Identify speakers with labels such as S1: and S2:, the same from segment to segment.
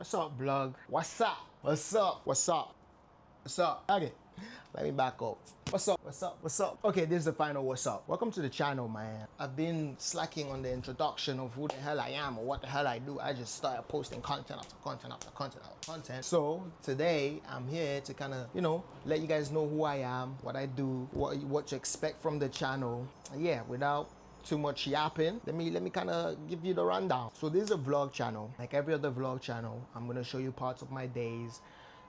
S1: What's up, vlog? What's up? What's up? What's up? What's up? Okay, let me back up. What's up? What's up? What's up? Okay, this is the final what's up. Welcome to the channel, man. I've been slacking on the introduction of who the hell I am or what the hell I do. I just started posting content after content after content after content. So today I'm here to kind of, let you guys know who I am, what I do, what to expect from the channel. Yeah, without too much yapping, let me kind of give you the rundown. So this is a vlog channel. Like every other vlog channel, I'm gonna show you parts of my days.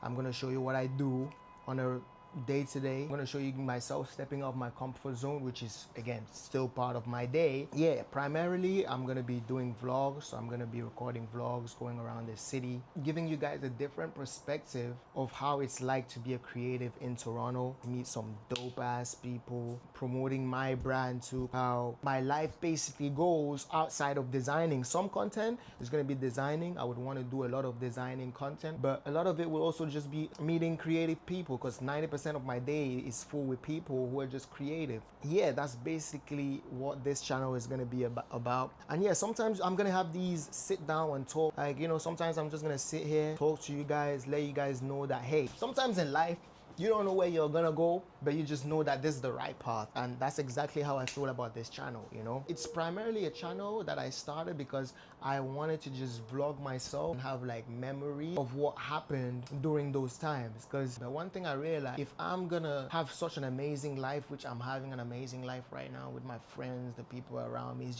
S1: I'm gonna show you what I do on a day-to-day. I'm gonna show you myself stepping out of my comfort zone, which is again still part of my day. Yeah, primarily I'm gonna be doing vlogs. So I'm gonna be recording vlogs, going around the city, giving you guys a different perspective of how it's like to be a creative in Toronto, meet some dope ass people, promoting my brand to how my life basically goes outside of designing. Some content is gonna be designing. I would want to do a lot of designing content, but a lot of it will also just be meeting creative people, because 90% of my day is full with people who are just creative. Yeah, that's basically what this channel is going to be about. And yeah, sometimes I'm going to have these sit down and talk, like, sometimes I'm just going to sit here, talk to you guys, let you guys know that, hey, sometimes in life you don't know where you're gonna go, but you just know that this is the right path. And that's exactly how I feel about this channel. It's primarily a channel that I started because I wanted to just vlog myself and have like memory of what happened during those times. Because the one thing I realized, if I'm gonna have such an amazing life, which I'm having an amazing life right now with my friends, the people around me,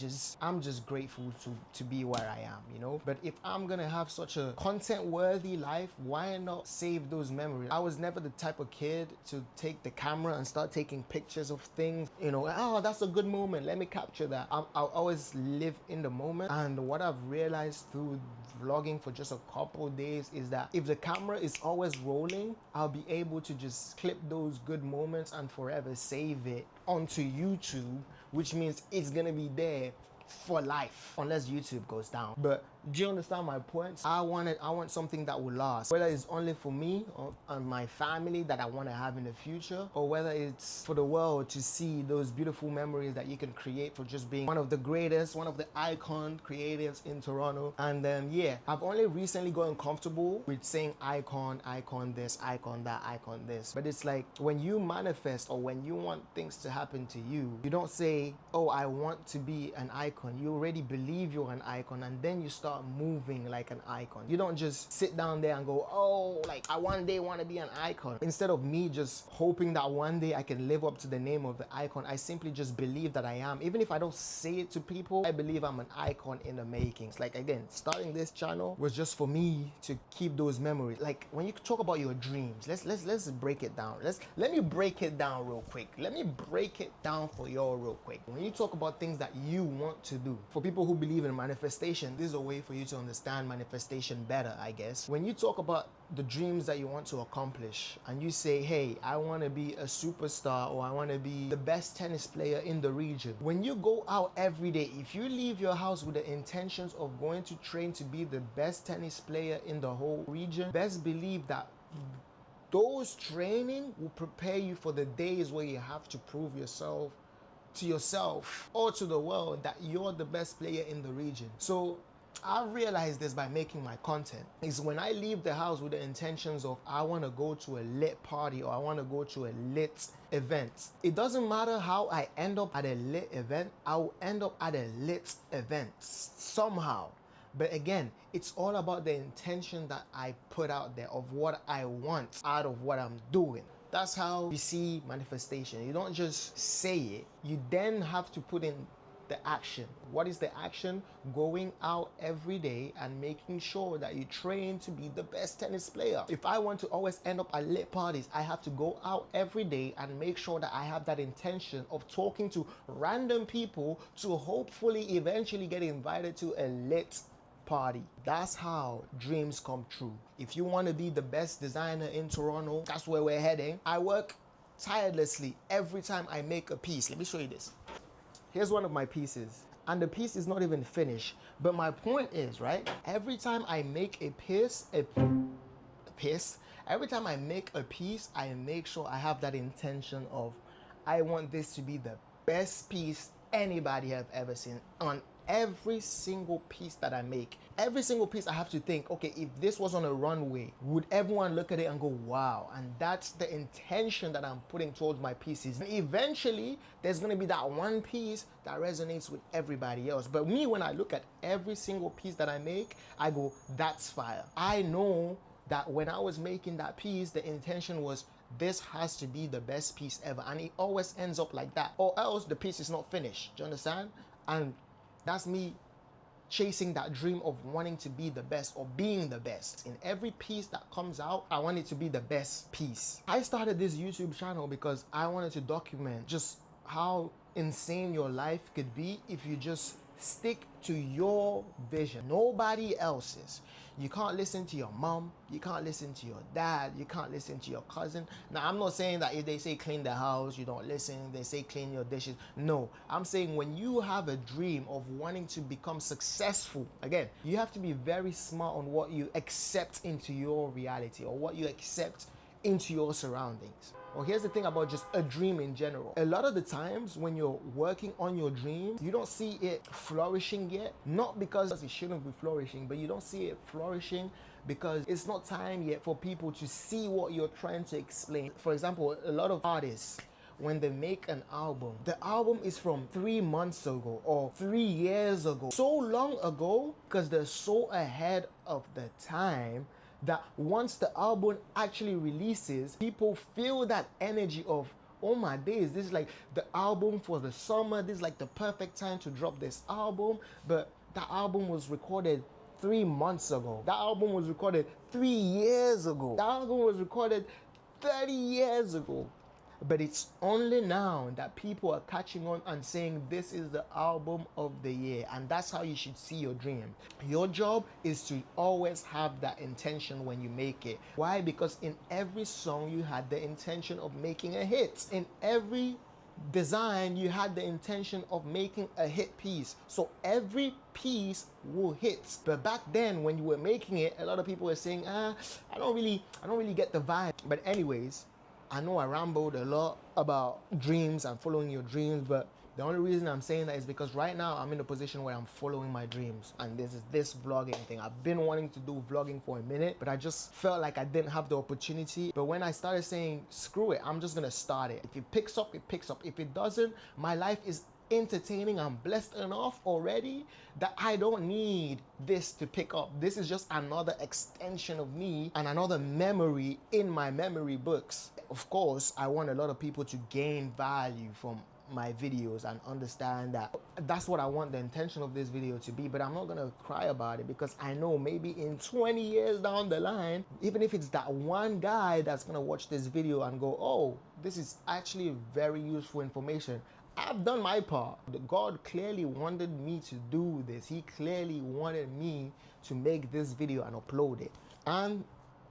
S1: I'm just grateful to be where I am, But if I'm gonna have such a content worthy life, why not save those memories? I was never the type of kid to take the camera and start taking pictures of things, oh, that's a good moment, let me capture that. I'll always live in the moment. And what I've realized through vlogging for just a couple days is that if the camera is always rolling, I'll be able to just clip those good moments and forever save it onto YouTube, which means it's gonna be there for life unless YouTube goes down. But do you understand my point? I want something that will last, whether it's only for me or and my family that I want to have in the future, or whether it's for the world to see those beautiful memories that you can create for just being one of the greatest, one of the icon creatives in Toronto. And yeah, I've only recently gotten comfortable with saying icon this, icon that, icon this. But it's like when you manifest or when you want things to happen to you, you don't say, oh, I want to be an icon. You already believe you're an icon, and then you start moving like an icon. You don't just sit down there and go, oh, like I one day want to be an icon. Instead of me just hoping that one day I can live up to the name of the icon, I simply just believe that I am. Even if I don't say it to people, I believe I'm an icon in the making. It's like, again, starting this channel was just for me to keep those memories. Like when you talk about your dreams, let's break it down. Let me break it down real quick. Let me break it down for y'all real quick. When you talk about things that you want to do, for people who believe in manifestation, this is a way for you to understand manifestation better, I guess. When you talk about the dreams that you want to accomplish and you say, hey, I want to be a superstar, or I want to be the best tennis player in the region, when you go out every day, if you leave your house with the intentions of going to train to be the best tennis player in the whole region, best believe that those training will prepare you for the days where you have to prove yourself to yourself or to the world that you're the best player in the region. So I realized this by making my content, is when I leave the house with the intentions of I want to go to a lit party or I want to go to a lit event. It doesn't matter how I end up at a lit event, I'll end up at a lit event somehow. But again, it's all about the intention that I put out there of what I want out of what I'm doing. That's how you see manifestation. You don't just say it, you then have to put in the action. What is the action? Going out every day and making sure that you train to be the best tennis player. If I want to always end up at lit parties, I have to go out every day and make sure that I have that intention of talking to random people to hopefully eventually get invited to a lit party. That's how dreams come true. If you want to be the best designer in Toronto, that's where we're heading. I work tirelessly every time I make a piece. Let me show you this. Here's one of my pieces, and the piece is not even finished. But my point is, right, every time I make a piece, every time I make a piece, I make sure I have that intention of I want this to be the best piece anybody have ever seen on every single piece that I make. Every single piece I have to think, okay, if this was on a runway, would everyone look at it and go, wow? And that's the intention that I'm putting towards my pieces. And eventually, there's gonna be that one piece that resonates with everybody else. But me, when I look at every single piece that I make, I go, that's fire. I know that when I was making that piece, the intention was, this has to be the best piece ever. And it always ends up like that. Or else the piece is not finished. Do you understand? And that's me chasing that dream of wanting to be the best or being the best. In every piece that comes out, I want it to be the best piece. I started this YouTube channel because I wanted to document just how insane your life could be if you just stick to your vision, nobody else's. You can't listen to your mom, you can't listen to your dad, you can't listen to your cousin. Now, I'm not saying that if they say clean the house, you don't listen, they say clean your dishes. No, I'm saying when you have a dream of wanting to become successful, again, you have to be very smart on what you accept into your reality or what you accept into your surroundings. Well, here's the thing about just a dream in general. A lot of the times when you're working on your dream, you don't see it flourishing yet. Not because it shouldn't be flourishing, but you don't see it flourishing because it's not time yet for people to see what you're trying to explain. For example, a lot of artists, when they make an album, the album is from 3 months ago or 3 years ago. So long ago because they're so ahead of the time that once the album actually releases, people feel that energy of, oh my days, this is like the album for the summer, this is like the perfect time to drop this album. But that album was recorded 3 months ago. That album was recorded 3 years ago. That album was recorded 30 years ago. But it's only now that people are catching on and saying this is the album of the year. And that's how you should see your dream. Your job is to always have that intention when you make it. Why? Because in every song you had the intention of making a hit. In every design you had the intention of making a hit piece. So every piece will hit. But back then when you were making it, a lot of people were saying, I don't really get the vibe. But anyways, I know I rambled a lot about dreams and following your dreams, but the only reason I'm saying that is because right now I'm in a position where I'm following my dreams. And this is this vlogging thing. I've been wanting to do vlogging for a minute, but I just felt like I didn't have the opportunity. But when I started saying, screw it, I'm just gonna start it. If it picks up, it picks up. If it doesn't, my life is entertaining. I'm blessed enough already that I don't need this to pick up. This is just another extension of me and another memory in my memory books. Of course, I want a lot of people to gain value from my videos and understand that that's what I want the intention of this video to be. But I'm not gonna cry about it because I know maybe in 20 years down the line, even if it's that one guy that's gonna watch this video and go, oh, this is actually very useful information, I've done my part. God clearly wanted me to do this. He clearly wanted me to make this video and upload it. And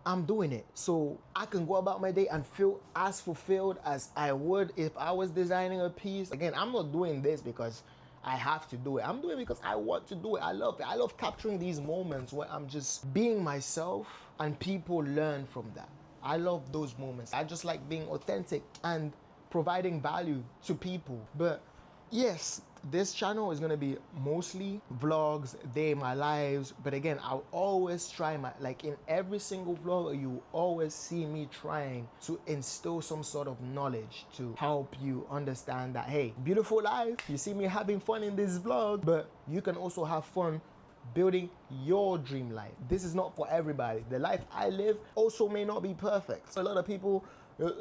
S1: I'm doing it. So I can go about my day and feel as fulfilled as I would if I was designing a piece. Again, I'm not doing this because I have to do it. I'm doing it because I want to do it. I love it. I love capturing these moments where I'm just being myself and people learn from that. I love those moments. I just like being authentic and providing value to people. But yes, this channel is gonna be mostly vlogs, day in my lives. But again, I'll always try like in every single vlog, you always see me trying to instill some sort of knowledge to help you understand that, hey, beautiful life. You see me having fun in this vlog, but you can also have fun building your dream life. This is not for everybody. The life I live also may not be perfect. A lot of people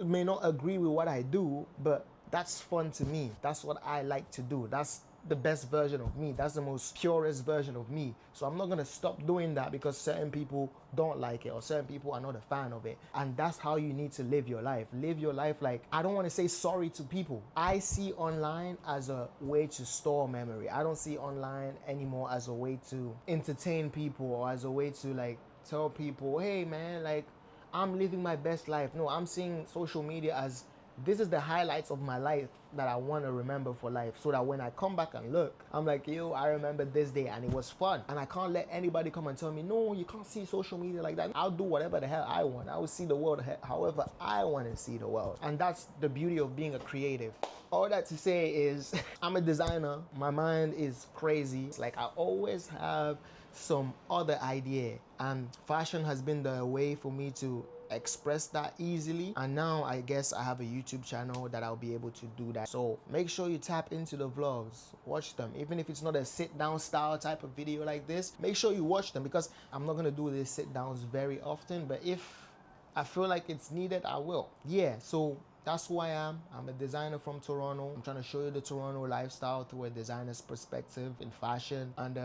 S1: may not agree with what I do, but that's fun to me. That's what I like to do. That's the best version of me. That's the most purest version of me. So I'm not gonna stop doing that because certain people don't like it or certain people are not a fan of it. And that's how you need to live your life. Live your life like, I don't want to say sorry to people. I see online as a way to store memory. I don't see online anymore as a way to entertain people or as a way to like tell people, hey man, like I'm living my best life. No, I'm seeing social media as this is the highlights of my life that I want to remember for life, so that when I come back and look, I'm like, yo, I remember this day and it was fun. And I can't let anybody come and tell me, no, you can't see social media like that. I'll do whatever the hell I want. I will see the world however I want to see the world. And that's the beauty of being a creative. All that to say is, I'm a designer. My mind is crazy. It's like I always have some other idea, and fashion has been the way for me to express that easily. And now I guess I have a YouTube channel that I'll be able to do that. So make sure you tap into the vlogs, watch them. Even if it's not a sit down style type of video like this, make sure you watch them, because I'm not gonna do these sit downs very often, but if I feel like it's needed, I will. Yeah, so that's who I am. I'm a designer from Toronto. I'm trying to show you the Toronto lifestyle through a designer's perspective in fashion, and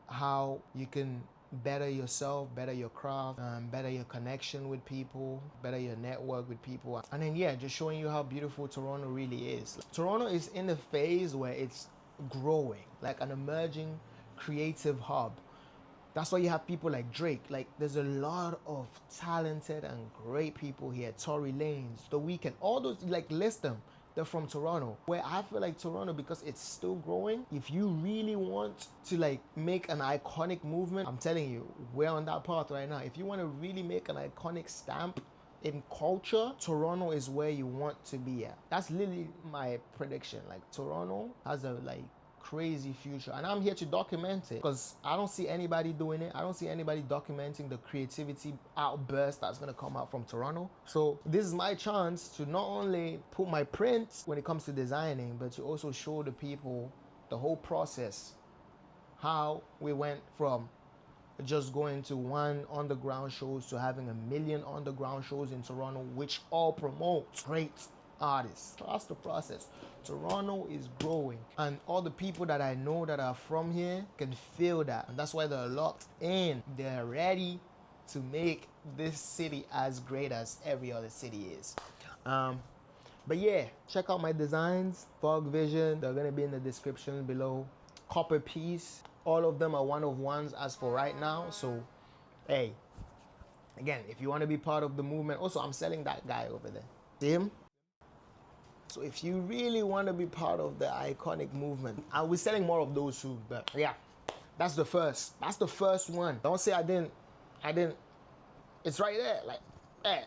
S1: how you can better yourself, better your craft, better your connection with people, better your network with people. And then, yeah, just showing you how beautiful Toronto really is. Toronto is in the phase where it's growing, like an emerging creative hub. That's why you have people like Drake. Like, there's a lot of talented and great people here. Tory Lanez, The Weeknd, all those, like, list them. They're from Toronto. Where I feel like Toronto, because it's still growing, if you really want to like make an iconic movement, I'm telling you, we're on that path right now. If you want to really make an iconic stamp in culture, Toronto is where you want to be at. That's literally my prediction. Like, Toronto has a like crazy future, and I'm here to document it, because I don't see anybody doing it. I don't see anybody documenting the creativity outburst that's gonna come out from Toronto. So this is my chance to not only put my print when it comes to designing, but to also show the people the whole process, how we went from just going to one underground shows to having 1 million underground shows in Toronto, which all promote great artists. That's the process. Toronto is growing, and all the people that I know that are from here can feel that, and that's why they're locked in. They're ready to make this city as great as every other city is. But yeah, check out my designs. Fog Vision, they're gonna be in the description below. Copper Piece, all of them are one-of-ones as for right now. So hey, again, if you want to be part of the movement, also I'm selling that guy over there. See him? So if you really want to be part of the iconic movement, I'll be selling more of those soon. But yeah, that's the first. That's the first one. Don't say I didn't. It's right there. Like, hey.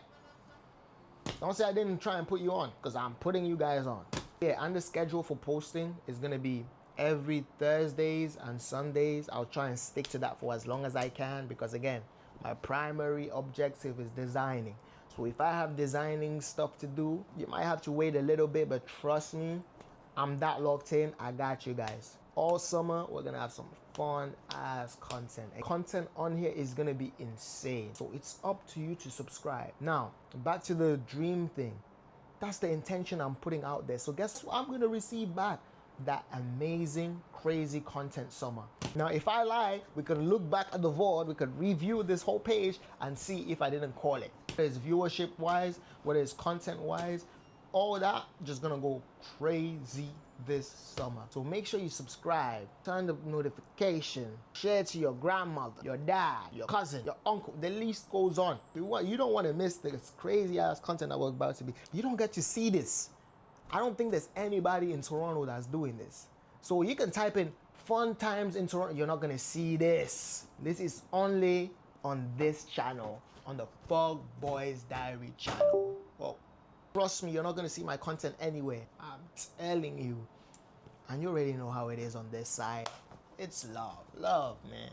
S1: Don't say I didn't try and put you on, because I'm putting you guys on. Yeah, and the schedule for posting is gonna be every Thursdays and Sundays. I'll try and stick to that for as long as I can, because again, my primary objective is designing. So if I have designing stuff to do, you might have to wait a little bit, but trust me, I'm that locked in. I got you guys. All summer, we're gonna have some fun ass content. And content on here is gonna be insane. So it's up to you to subscribe. Now, back to the dream thing. That's the intention I'm putting out there. So guess what I'm gonna receive back? That amazing, crazy content summer. Now, if I lie, we can look back at the VOD, we could review this whole page and see if I didn't call it. Whether it's viewership wise, whether it's content wise, all that just gonna go crazy this summer. So make sure you subscribe, turn the notification, share it to your grandmother, your dad, your cousin, your uncle. The list goes on. You don't want to miss this crazy ass content that we're about to be. You don't get to see this. I don't think there's anybody in Toronto that's doing this. So you can type in fun times in Toronto. You're not gonna see this. This is only on this channel, on the Fog Boys Diary channel. Well, trust me, you're not gonna see my content anywhere. I'm telling you. And you already know how it is on this side. It's love, man.